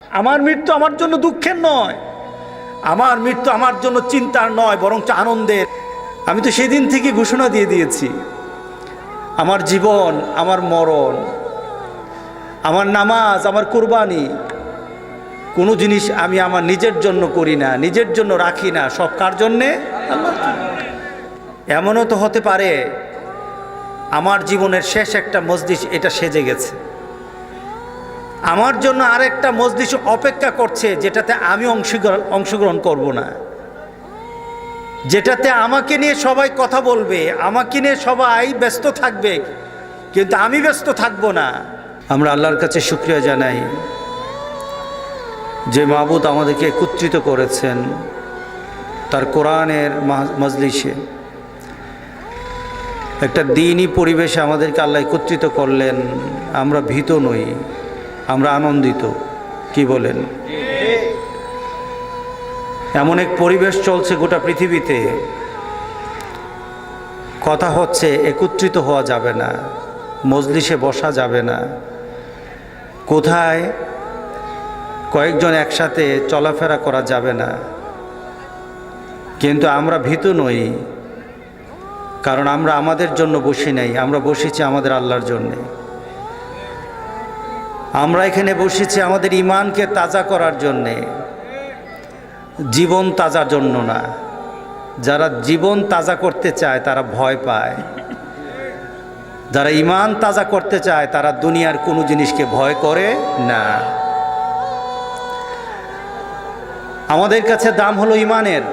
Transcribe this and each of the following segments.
আমার মৃত্যু আমার জন্য দুঃখের নয়, আমার মৃত্যু আমার জন্য চিন্তার নয়, বরং আনন্দের। আমি তো সেদিন থেকে ঘোষণা দিয়ে দিয়েছি, আমার জীবন, আমার মরণ, আমার নামাজ, আমার কুরবানি, কোনো জিনিস আমি আমার নিজের জন্য করি না, নিজের জন্য রাখি না, সব কার জন্যে? আল্লাহর জন্য। এমনও তো হতে পারে আমার জীবনের শেষ একটা মজলিস এটা সেজে গেছে, আমার জন্য আরেকটা মজলিস অপেক্ষা করছে, যেটাতে আমি অংশগ্রহণ করব না, যেটাতে আমাকে নিয়ে সবাই কথা বলবে, আমাকে নিয়ে সবাই ব্যস্ত থাকবে, কিন্তু আমি ব্যস্ত থাকব না। আমরা আল্লাহর কাছে শুকরিয়া জানাই যে মাবুদ আমাদেরকে একত্রিত করেছেন তার কোরআনের মজলিসে, একটা দ্বীনি পরিবেশে আমাদেরকে আল্লাহ একত্রিত করলেন। আমরা ভীত নই, আমরা আনন্দিত। কি বলেন? এমন এক পরিবেশ চলছে গোটা পৃথিবীতে, কথা হচ্ছে একত্রিত হওয়া যাবে না, মজলিসে বসা যাবে না, কোথায় কয়েকজন একসাথে চলাফেরা করা যাবে না। কিন্তু আমরা ভীত নই, কারণ আমরা আমাদের জন্য বসি নাই, আমরা বসেছি আমাদের আল্লাহর জন্যে। আমরা এখানে বসেছি আমাদের ঈমানকে তাজা করার জন্যে, জীবন তাজার জন্য না। যারা জীবন তাজা করতে চায় তারা ভয় পায়, যারা ঈমান তাজা করতে চায় তারা দুনিয়ার কোনো জিনিসকে ভয় করে না। আমাদের কাছে দাম হলো ঈমানের,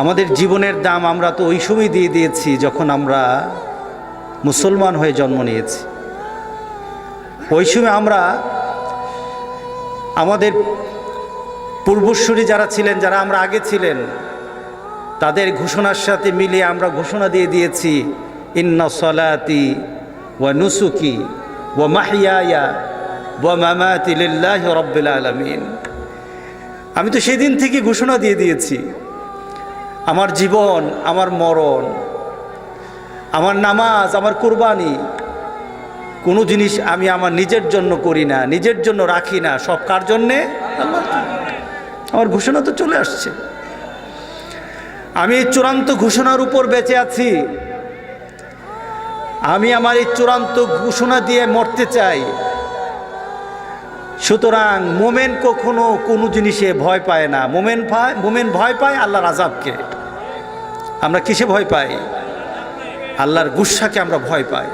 আমাদের জীবনের দাম আমরা তো ওই সময় দিয়ে দিয়েছি যখন আমরা মুসলমান হয়ে জন্ম নিয়েছি। ওই সময় আমরা আমাদের পূর্বসূরি যারা ছিলেন, যারা আমরা আগে ছিলেন, তাদের ঘোষণার সাথে মিলিয়ে আমরা ঘোষণা দিয়ে দিয়েছি, ইন্না সলাতি ওয়া নুসুকি ওয়া মাহইয়ায়া ওয়া মামাতি লিল্লাহি রাব্বিল আলামিন। আমি তো সেদিন থেকে ঘোষণা দিয়ে দিয়েছি, আমার জীবন, আমার মরণ, আমার নামাজ, আমার কুরবানি, কোনো জিনিস আমি আমার নিজের জন্য করি না, নিজের জন্য রাখি না, সব কার জন্যে? আল্লাহর জন্য। আমার ঘোষণা তো চলে আসছে, আমি এই চূড়ান্ত ঘোষণার উপর বেঁচে আছি। আমি আমার এই চূড়ান্ত ঘোষণা দিয়ে মরতে চাই। সুতরাং মোমেন কখনো কোনো জিনিসে ভয় পায় না। মোমেন ভয় পায় আল্লাহর আযাবকে। আমরা কিসে ভয় পাই? আল্লাহর গুসাকে আমরা ভয় পাই,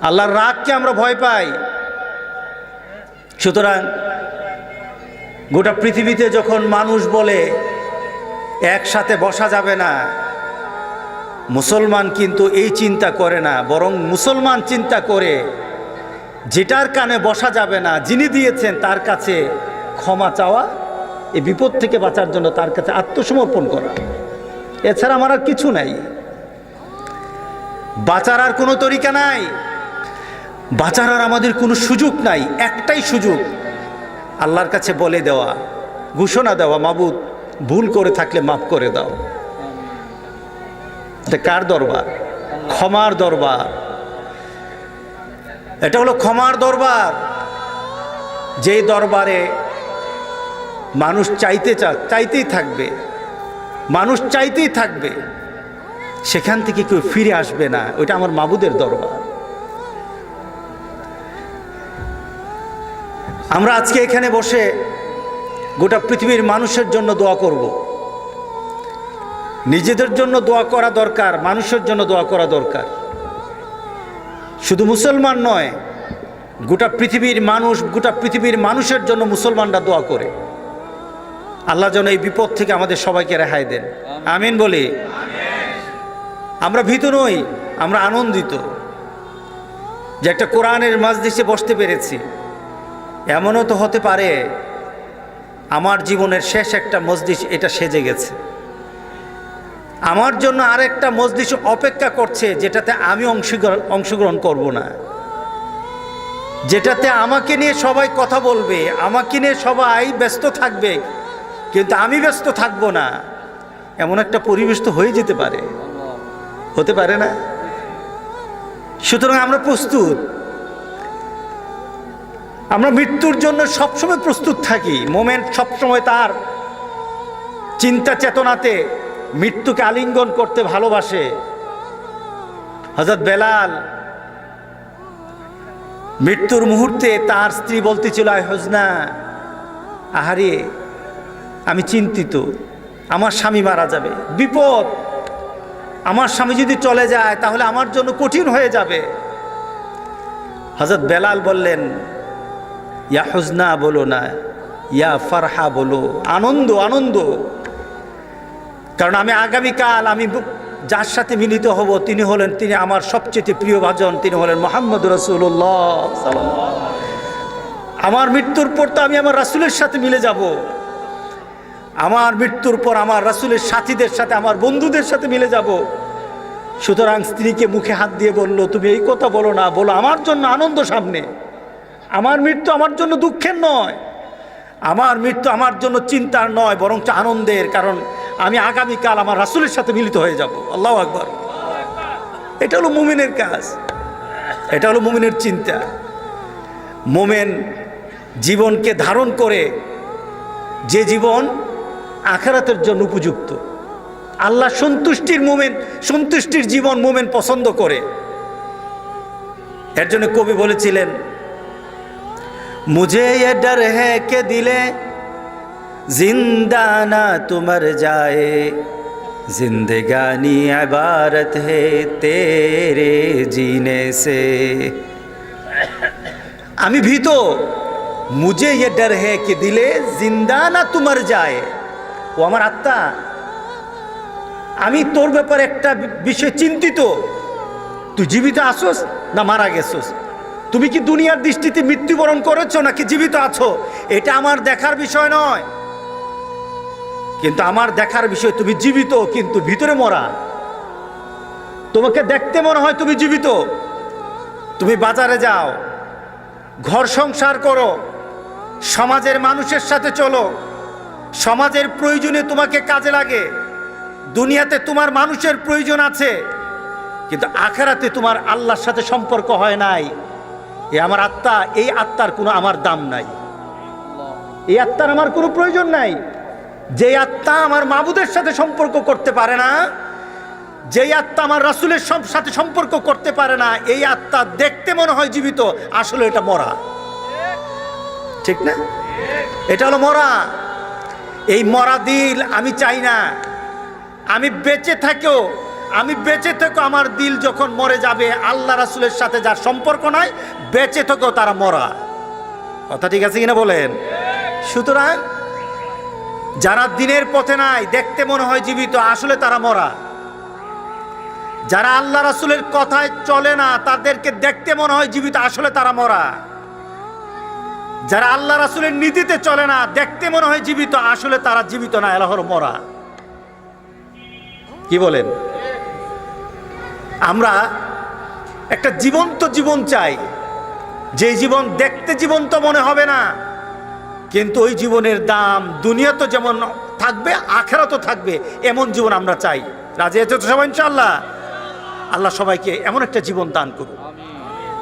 আল্লাহর রাগকে আমরা ভয় পাই। সুতরাং গোটা পৃথিবীতে যখন মানুষ বলে একসাথে বসা যাবে না, মুসলমান কিন্তু এই চিন্তা করে না, বরং মুসলমান চিন্তা করে যেটার কানে বসা যাবে না, যিনি দিয়েছেন তার কাছে ক্ষমা চাওয়া, এই বিপদ থেকে বাঁচার জন্য তার কাছে আত্মসমর্পণ করা। এছাড়া আমার আর কিছু নাই, বাঁচার আর কোনো তরিকা নাই, বাঁচার আর আমাদের কোনো সুযোগ নাই। একটাই সুযোগ, আল্লাহর কাছে বলে দেওয়া, ঘোষণা দেওয়া, মাবুদ ভুল করে থাকলে মাফ করে দাও। এটা কার দরবার? ক্ষমার দরবার। এটা হলো ক্ষমার দরবার, যেই দরবারে মানুষ চাইতেই থাকবে, মানুষ চাইতেই থাকবে, সেখান থেকে কেউ ফিরে আসবে না। ওইটা আমার মাবুদের দরবার। আমরা আজকে এখানে বসে গোটা পৃথিবীর মানুষের জন্য দোয়া করব। নিজেদের জন্য দোয়া করা দরকার, মানুষের জন্য দোয়া করা দরকার। শুধু মুসলমান নয়, গোটা পৃথিবীর মানুষ, গোটা পৃথিবীর মানুষের জন্য মুসলমানরা দোয়া করে আল্লাহ যেন এই বিপদ থেকে আমাদের সবাইকে রেহাই দেন। আমিন বলি। আমরা ভীত নই, আমরা আনন্দিত যে একটা কোরআনের মজলিসে বসতে পেরেছি। এমনও তো হতে পারে আমার জীবনের শেষ একটা মজলিস এটা সেজে গেছে, আমার জন্য আরেকটা মজলিস অপেক্ষা করছে, যেটাতে আমি অংশগ্রহণ করব না, যেটাতে আমাকে নিয়ে সবাই কথা বলবে, আমাকে নিয়ে সবাই ব্যস্ত থাকবে, কিন্তু আমি ব্যস্ত থাকব না। এমন একটা পরিবেশ তো হয়ে যেতে পারে, হতে পারে না? সুতরাং আমরা প্রস্তুত। আমরা মৃত্যুর জন্য সবসময় প্রস্তুত থাকি। মোমেন সবসময় তার চিন্তা চেতনাতে মৃত্যুকে আলিঙ্গন করতে ভালোবাসে। হযরত বেলাল মৃত্যুর মুহূর্তে তার স্ত্রী বলতেছিল, আয় হুজনা, আহারে আমি চিন্তিত, আমার স্বামী মারা যাবে, বিপদ, আমার স্বামী যদি চলে যায় তাহলে আমার জন্য কঠিন হয়ে যাবে। হযরত বেলাল বললেন, ইয়া হুজনা বলো না, ইয়া ফারহা বলো, আনন্দ আনন্দ। কারণ আমি আগামীকাল আমি যার সাথে মিলিত হব তিনি আমার সবচেয়ে প্রিয় ভাজন, তিনি হলেন মুহাম্মদ রাসূলুল্লাহ সাল্লাল্লাহু আলাইহি ওয়াসাল্লাম। আমার মৃত্যুর পর তো আমি আমার রাসূলের সাথে মিলে যাব। আমার মৃত্যুর পর আমার রাসূলের সাথীদের সাথে, আমার বন্ধুদের সাথে মিলে যাব। সুতরাং স্ত্রীকে মুখে হাত দিয়ে বলল, তুমি এই কথা বলো না, বলো আমার জন্য আনন্দ সামনে। আমার মৃত্যু আমার জন্য দুঃখের নয়, আমার মৃত্যু আমার জন্য চিন্তার নয়, বরং আনন্দের। কারণ আমি আগামীকাল আমার রাসূলের সাথে মিলিত হয়ে যাব। আল্লাহু আকবার। এটা হলো মুমিনের কাজ, এটা হলো মুমিনের চিন্তা। মুমিন জীবনকে ধারণ করে যে জীবন আখিরাতের জন্য উপযুক্ত, আল্লাহ সন্তুষ্টির জীবন মুমিন পছন্দ করে। এর জন্য কবি বলেছিলেন, মুঝে ये डर है कि दिले जिंदा ना तू मर जाए, जिंदगानी इबारत है तेरे जीने से। আমি ভীত, মুঝে ये डर है कि दिले जिंदा ना तू मर जाए। ও আমার আত্মা, আমি তোর ব্যাপারে একটা বিষয় চিন্তিত, তুই জীবিত আসোস না মারা গেছোস, তুমি কি দুনিয়ার দৃষ্টিতে মৃত্যুবরণ করেছো নাকি জীবিত আছো, এটা আমার দেখার বিষয় নয়। কিন্তু আমার দেখার বিষয় তুমি জীবিত কিন্তু ভিতরে মরা। তোমাকে দেখতে মনে হয় তুমি জীবিত, তুমি বাজারে যাও, ঘর সংসার করো, সমাজের মানুষের সাথে চলো, সমাজের প্রয়োজনে তোমাকে কাজে লাগে, দুনিয়াতে তোমার মানুষের প্রয়োজন আছে, কিন্তু আখিরাতে তোমার আল্লাহর সাথে সম্পর্ক হয় নাই। এ আমার আত্মা, এই আত্মার কোনো আমার দাম নাই, এই আত্মার আমার কোনো প্রয়োজন নাই। যে আত্মা আমার মাবুদের সাথে সম্পর্ক করতে পারে না, যেই আত্মা আমার রাসূলের সাথে সম্পর্ক করতে পারে না, এই আত্মা দেখতে মনে হয় জীবিত, আসলে এটা মরা। ঠিক না? এটা হলো মরা। এই মরা দিল আমি চাই না। আমি বেঁচে থেকেও আমার দিল যখন মরে যাবে, আল্লাহ রাসূলের সাথে যার সম্পর্ক নাই, বেঁচে থেকেও তারা মরা। কথা ঠিক আছে কিনা বলেন? সুতরাং যারা দিনের পথে নাই, দেখতে মনে হয় জীবিত, আসলে তারা মরা। যারা আল্লাহ রাসূলের কথায় চলে না, তাদেরকে দেখতে মনে হয় জীবিত, আসলে তারা মরা। যারা আল্লাহ রাসূলের নীতিতে চলে না, দেখতে মনে হয় জীবিত, আসলে তারা জীবিত না, এরা হলো মরা। কি বলেন? আমরা একটা জীবন্ত জীবন চাই, যে জীবন দেখতে জীবন্ত মনে হবে না, কিন্তু ওই জীবনের দাম দুনিয়াতে যেমন থাকবে আখিরাতেও থাকবে, এমন জীবন আমরা চাই। রাজি আছো তো সবাই ইনশাআল্লাহ? আল্লাহ সবাইকে এমন একটা জীবন দান করুন।